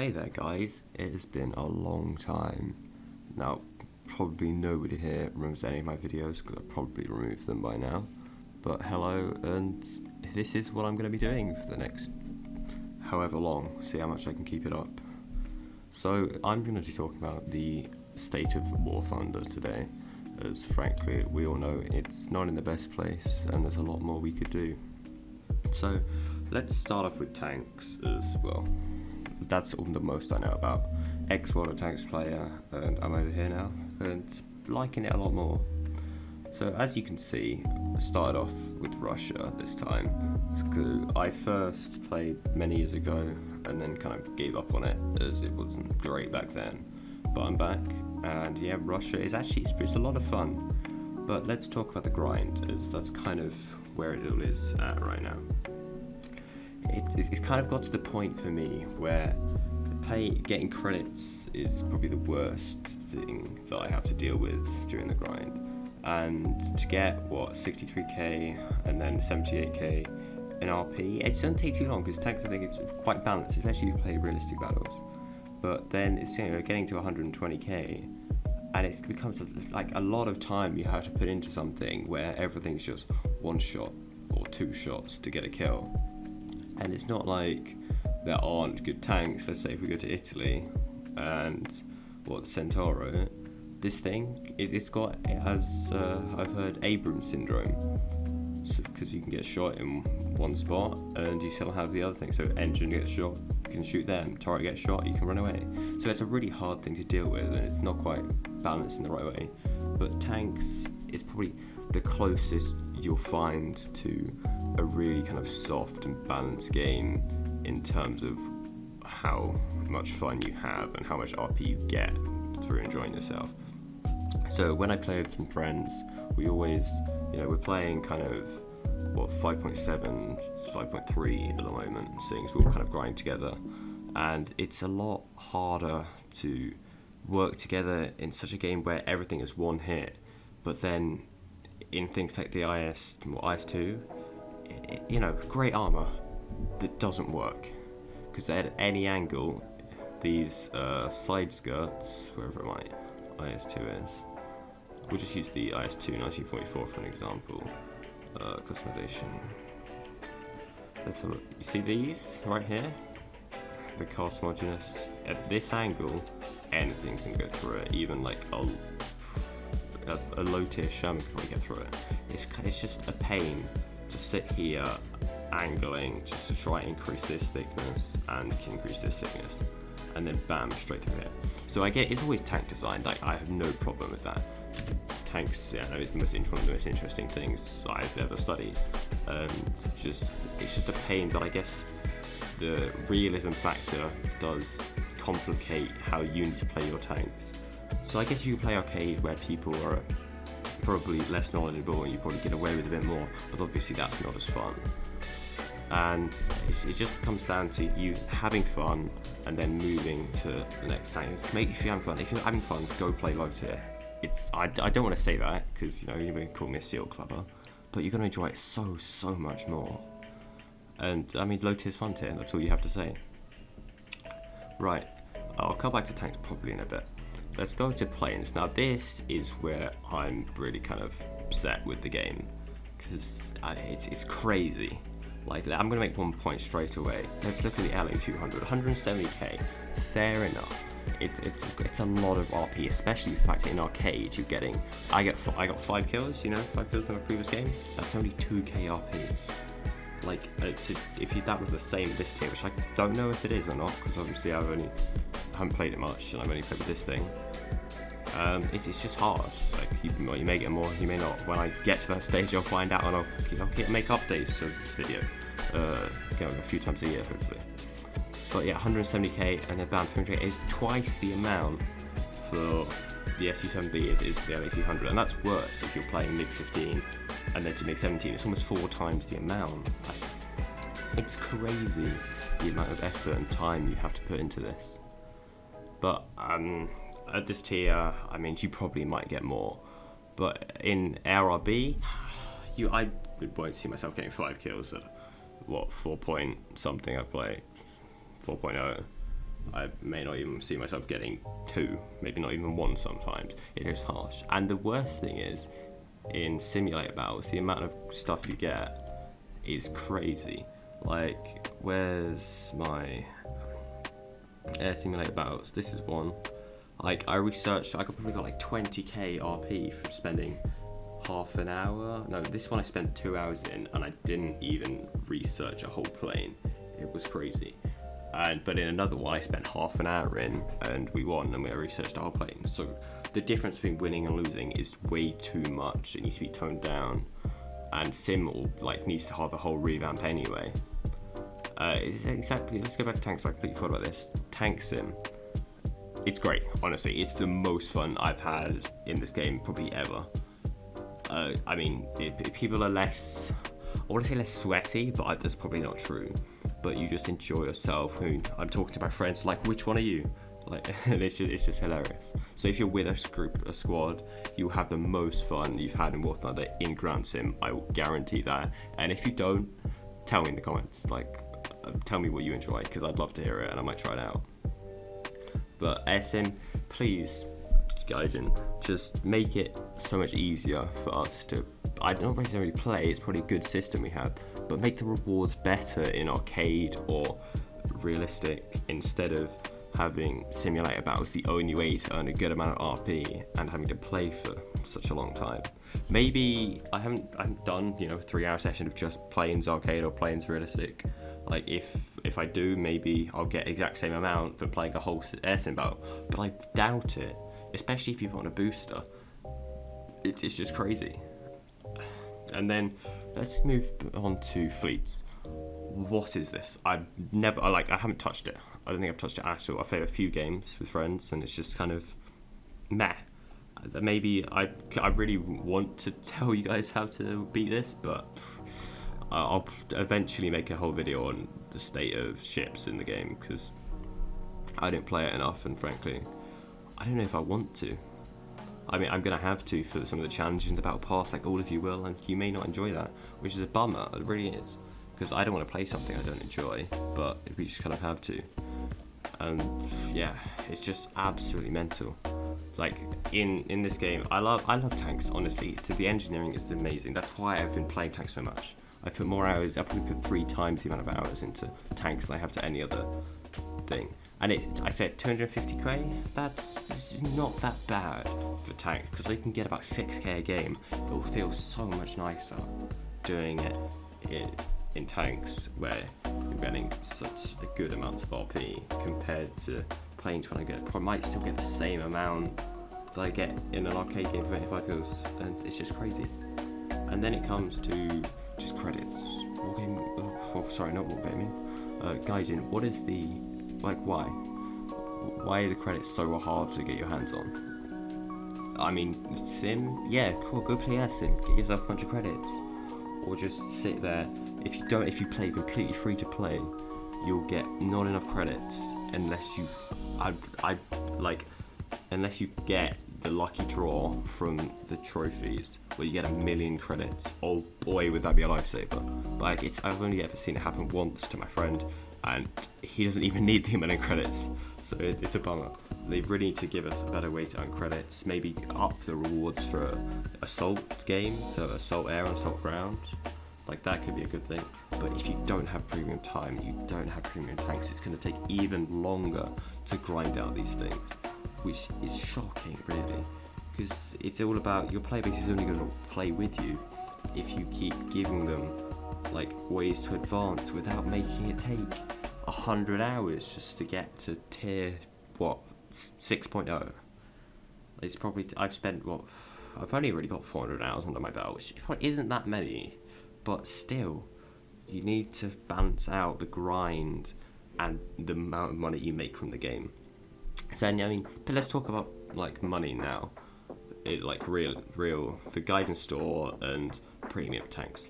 Hi there guys, it has been a long time. Now, probably nobody here remembers any of my videos because I've probably removed them by now. But hello, and this is what I'm going to be doing for the next however long, see how much I can keep it up. So, I'm going to be talking about the state of War Thunder today, as frankly, we all know it's not in the best place and there's a lot more we could do. So, let's start off with tanks as well. That's all the most I know about. Ex-World of Tanks player, and I'm over here now, and liking it a lot more. So as you can see, I started off with Russia this time, because I first played many years ago, and then kind of gave up on it, as it wasn't great back then. But I'm back, and yeah, Russia is actually, it's a lot of fun. But let's talk about the grind, as that's kind of where it all is at right now. It's kind of got to the point for me where getting credits is probably the worst thing that I have to deal with during the grind. And to get, 63k and then 78k in RP, it doesn't take too long because tanks, I think it's quite balanced, especially if you play realistic battles. But then it's getting to 120k, and it becomes like a lot of time you have to put into something where everything's just one shot or two shots to get a kill. And it's not like there aren't good tanks. Let's say if we go to Italy and Centauro, this thing, it has I've heard Abrams syndrome, because you can get shot in one spot and you still have the other thing. So engine gets shot, you can shoot them. Turret gets shot, you can run away. So it's a really hard thing to deal with, and it's not quite balanced in the right way. But tanks is probably the closest you'll find to a really kind of soft and balanced game in terms of how much fun you have and how much RP you get through enjoying yourself. So when I play with some friends, we always, we're playing kind of 5.7, 5.3 at the moment, seeing as we all kind of grind together, and it's a lot harder to work together in such a game where everything is one hit. But then in things like the IS-2, great armor that doesn't work, because at any angle these side skirts, wherever my IS-2 is, we'll just use the IS-2 1944 for an example. Customization, let's have a look. You see these right here, the cast homogeneous, at this angle anything can go through it, even like a low tier Sherman can probably get through it. It's just a pain to sit here angling just to try and increase this thickness and increase this thickness, and then bam, straight through here. So I get it's always tank design, like I have no problem with that. Tanks, it's one of the most interesting things I've ever studied, and it's just a pain, but I guess the realism factor does complicate how you need to play your tanks. So I guess you can play arcade where people are probably less knowledgeable and you probably get away with a bit more, but obviously that's not as fun. And it just comes down to you having fun and then moving to the next tank. Make if you're having fun. If you're not having fun, go play low tier. I don't want to say that because you're going to call me a seal clubber, but you're going to enjoy it so much more. And I mean, low tier's fun tier. That's all you have to say. Right, I'll come back to tanks probably in a bit. Let's go to planes. Now this is where I'm really kind of upset with the game, because it's crazy. Like, I'm going to make 1 point straight away. Let's look at the LA200, 170k, fair enough. It's a lot of RP, especially the fact that in arcade you're getting, I got 5 kills, 5 kills in my previous game. That's only 2k RP. Like, if that was the same this tier, which I don't know if it is or not, because obviously I haven't played it much, and I've only played with this thing. It's just hard. Like, you may get more, you may not. When I get to that stage, I'll find out, and I'll make updates of this video, a few times a year, hopefully. But yeah, 170k, and then bam, 200k is twice the amount for the SU-7B is the LA200, and that's worse if you're playing MiG-15 and then to MiG-17. It's almost 4 times the amount. It's crazy the amount of effort and time you have to put into this. But at this tier, I mean, you probably might get more. But in ARB, I won't see myself getting 5 kills at 4 point something I play, 4.0. I may not even see myself getting 2, maybe not even 1 sometimes. It is harsh. And the worst thing is, in simulator battles, the amount of stuff you get is crazy. Like, where's my air simulator battles? This is one. Like, I researched, I probably got like 20k RP from spending half an hour. No, this one I spent 2 hours in, and I didn't even research a whole plane. It was crazy. But in another one I spent half an hour in, and we won, and we researched the whole plane. So the difference between winning and losing is way too much. It needs to be toned down, and Sim needs to have a whole revamp anyway. Exactly. Let's go back to tanks. I completely forgot about this. Tank Sim. It's great, honestly. It's the most fun I've had in this game probably ever. I mean, people are less, I want to say less sweaty, but that's probably not true. But you just enjoy yourself. I'm talking to my friends, like, which one are you? Like, it's just hilarious. So if you're with a squad, you'll have the most fun you've had in War Thunder in Ground Sim. I will guarantee that. And if you don't, tell me in the comments. Like, tell me what you enjoy, because I'd love to hear it, and I might try it out. But Air Sim, please, Gaijin, just make it so much easier for us to, I don't necessarily play, it's probably a good system we have, but make the rewards better in arcade or realistic, instead of having simulator battles the only way to earn a good amount of RP and having to play for such a long time. Maybe I haven't done, a 3-hour session of just planes arcade or planes realistic. Like, if I do, maybe I'll get exact same amount for playing a whole air sim battle, but I doubt it, especially if you want a booster. It's just crazy. And then let's move on to fleets. What is this? I haven't touched it. I don't think I've touched it at all. I've played a few games with friends, and it's just kind of meh. Maybe I really want to tell you guys how to beat this, but I'll eventually make a whole video on the state of ships in the game, because I don't play it enough, and frankly, I don't know if I want to. I mean, I'm going to have to for some of the challenges in the Battle Pass, like all of you will, and you may not enjoy that, which is a bummer. It really is, because I don't want to play something I don't enjoy, but we just kind of have to. And yeah, it's just absolutely mental. Like, in this game, I love tanks, honestly. The engineering is amazing. That's why I've been playing tanks so much. I put more hours, I probably put 3 times the amount of hours into tanks than I have to any other thing. And I said 250k, this is not that bad for tanks, because they can get about 6k a game. It will feel so much nicer doing it in tanks, where you're getting such a good amount of RP compared to planes, when I might still get the same amount that I get in an arcade game for 85 kills, and it's just crazy. And then it comes to just credits. Sorry, not wargaming. Gaijin, what is the, why? Why are the credits so hard to get your hands on? I mean, Sim, yeah, cool, go play Air Sim, get yourself a bunch of credits. Or just sit there. If you play completely free to play, you'll get not enough credits unless you, unless you get the lucky draw from the trophies, where you get 1 million credits. Oh boy, would that be a lifesaver. But I've only ever seen it happen once to my friend, and he doesn't even need the 1 million credits, so it's a bummer. They really need to give us a better way to earn credits, maybe up the rewards for assault games, so assault air and assault ground. Like, that could be a good thing. But if you don't have premium time, you don't have premium tanks, it's going to take even longer to grind out these things, which is shocking, really, because it's all about, your player base is only going to play with you if you keep giving them ways to advance without making it take 100 hours just to get to tier 6.0. It's probably, I've only really got 400 hours under my belt, which probably isn't that many, but still, you need to balance out the grind and the amount of money you make from the game. So, I mean, but let's talk about money now. Real the guidance store and premium tanks.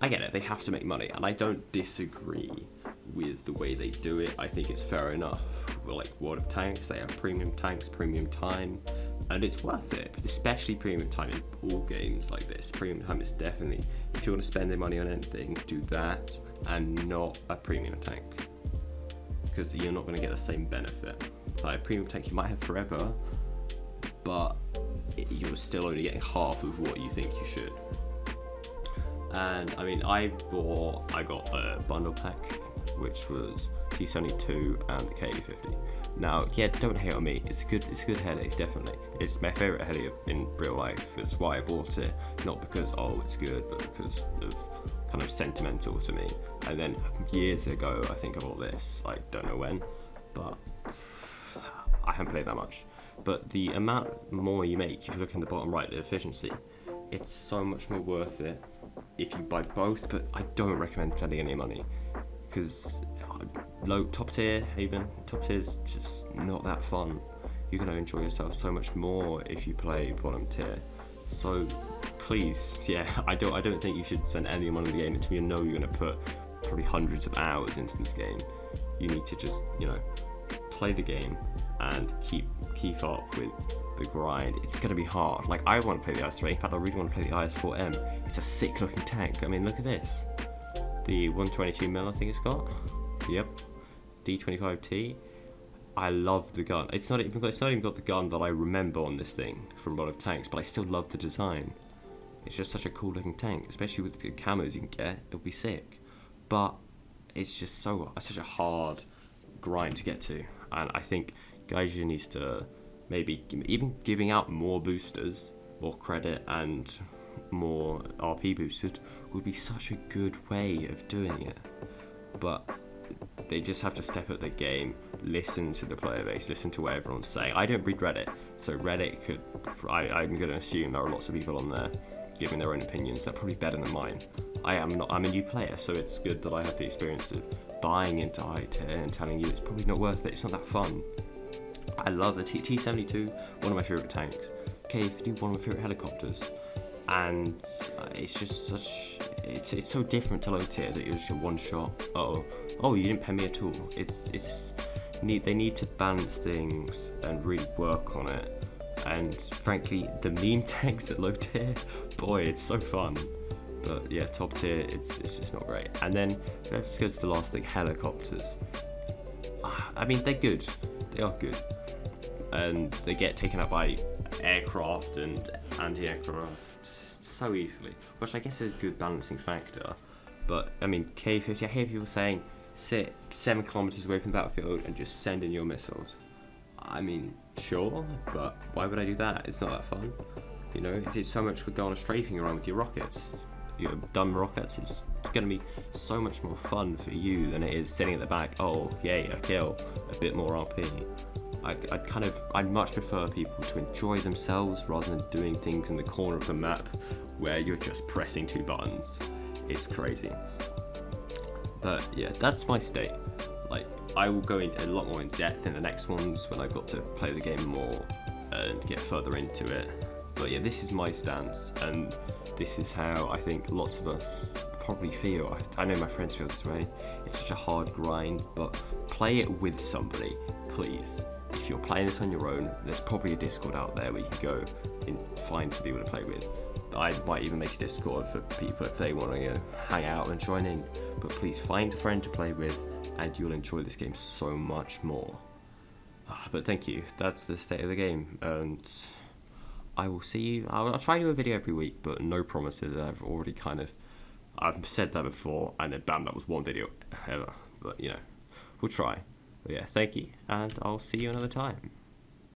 I get it, they have to make money, and I don't disagree with the way they do it. I think it's fair enough. World of Tanks, they have premium tanks, premium time, and it's worth it, especially premium time in all games like this. Premium time is definitely, if you want to spend their money on anything, do that, and not a premium tank. because you're not going to get the same benefit. Like a premium tank you might have forever, but you're still only getting half of what you think you should. And I mean, I got a bundle pack, which was T72 and the K50. Now, yeah, don't hate on me. It's a good heli, definitely. It's my favourite heli in real life. It's why I bought it, not because it's good, but because of kind of sentimental to me. And then years ago, I think I bought this. I don't know when, but I haven't played that much. But the amount more you make, if you look in the bottom right, the efficiency, it's so much more worth it if you buy both. But I don't recommend spending any money, because top tier is just not that fun. You're going to enjoy yourself so much more if you play bottom tier. So please, yeah, I don't think you should spend any money on the game until you know you're going to put probably hundreds of hours into this game. You need to just, play the game and keep up with the grind. It's going to be hard. Like, I want to play the IS-3. In fact, I really want to play the IS-4M. It's a sick looking tank. I mean, look at this. The 122mm I think it's got. Yep. D25T. I love the gun. It's not even got the gun that I remember on this thing from a lot of tanks, but I still love the design. It's just such a cool looking tank, especially with the camos you can get. It'll be sick. But it's just such a hard grind to get to, and I think Gaijin needs to maybe even giving out more boosters, more credit, and more RP boosted would be such a good way of doing it. But they just have to step up their game, listen to the player base, listen to what everyone's saying. I don't read Reddit, so Reddit I'm going to assume there are lots of people on there giving their own opinions. They're probably better than mine. I'm a new player, so it's good that I have the experience of buying into high tier and telling you it's probably not worth it. It's not that fun. I love the T72, one of my favourite tanks. K50, one of my favourite helicopters. And it's just it's so different to low tier that you're just a one shot. Oh, you didn't pay me at all. They need to balance things and really work on it. And frankly, the meme tanks at low tier, boy, it's so fun. But yeah, top tier, it's just not great. And then let's go to the last thing, helicopters. I mean, they're good. They are good. And they get taken out by aircraft and anti-aircraft so easily, which I guess is a good balancing factor. But I mean, K50, I hear people saying sit 7 kilometers away from the battlefield and just send in your missiles. I mean, sure, but why would I do that? It's not that fun. It's so much for going on a strafing around with your rockets. Your dumb rockets, it's going to be so much more fun for you than it is sitting at the back. Oh, yay, a kill, a bit more RP. I'd much prefer people to enjoy themselves rather than doing things in the corner of the map where you're just pressing 2 buttons. It's crazy. But yeah, that's my state. Like, I will go into a lot more in depth in the next ones when I've got to play the game more and get further into it. But yeah, this is my stance, and this is how I think lots of us probably feel. I know my friends feel this way. It's such a hard grind, but play it with somebody, please. If you're playing this on your own, there's probably a Discord out there where you can go and find some people to play with. I might even make a Discord for people if they want to hang out and join in. But please find a friend to play with, and you'll enjoy this game so much more. But thank you. That's the state of the game, and I will see you. I'll try to do a video every week, but no promises. I've said that before, and then bam, that was one video ever. But we'll try. But yeah, thank you, and I'll see you another time.